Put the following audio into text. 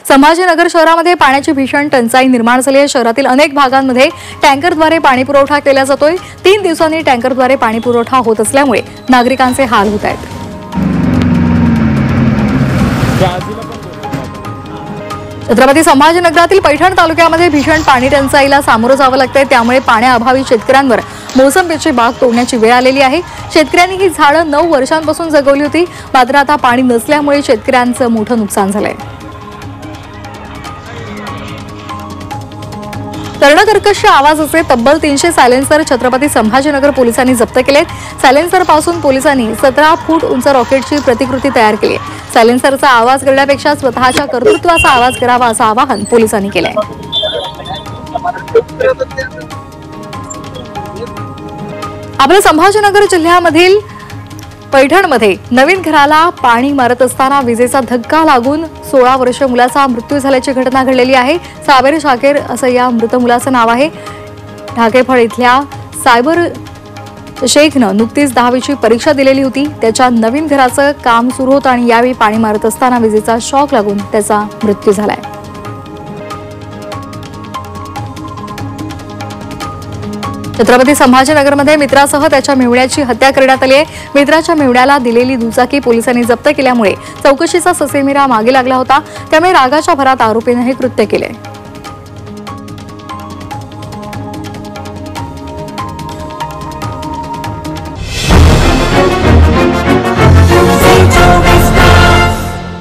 संभाजीनगर शहरामध्ये पाण्याची भीषण टंचाई निर्माण झाली आहे। शहरातील अनेक भागांमध्ये टँकरद्वारे पाणी पुरवठा केला जातोय। 3 दिवसांनी टँकरद्वारे पाणी पुरवठा होत असल्यामुळे नागरिकांचे हाल होत आहेत। छत्रपती संभाजीनगरातील पैठण तालुक्यामध्ये भीषण पाणी टंचाईला सामोरं जावं लागतंय। त्यामुळे पाण्याअभावी शेतकऱ्यांवर मोसंबीची बाग तोडण्याची वेळ आलेली आहे। शेतकऱ्यांनी ही झाडं 9 वर्षांपासून जगवली होती, मात्र आता पाणी नसल्यामुळे शेतकऱ्यांचं मोठं नुकसान झालंय। कर्णकर्कश आवाजाचे तब्बल 300 सायलेन्सर छत्रपती संभाजीनगर पोलिसांनी जप्त केलेत। सायलेन्सरपासून पोलिसांनी 17 फूट उंच रॉकेटची प्रतिकृती तयार केली आहे। सायलेन्सरचा आवाज करण्यापेक्षा स्वतःच्या कर्तृत्वाचा आवाज करावा असं आवाहन पोलिसांनी केलंय। आपल्या संभाजीनगर जिल्ह्यामधील पैठणमध्ये नवीन घराला पाणी मारत असताना विजेचा धक्का लागून 16 वर्षीय मुलाचा मृत्यू झाल्याची घटना घडलेली आहे। साबेर शाकेर असं या मृत मुलाचं नाव आहे। ढाकेफळ इथल्या सायबर शेखनं नुकतीच 10वीची परीक्षा दिलेली होती। त्याच्या नवीन घराचं काम सुरू होतं आणि यावेळी पाणी मारत असताना विजेचा शॉक लागून त्याचा मृत्यू झालाय। छत्रपती संभाजीनगरमध्ये मित्रासह त्याच्या मेहुण्याची हत्या करण्यात आली आहे। मित्राच्या मेहुण्याला दिलेली दुचाकी पोलिसांनी जप्त केल्यामुळे चौकशीचा ससेमिरा मागे लागला होता। त्यामुळे रागाच्या भरात आरोपीने हे कृत्य केले।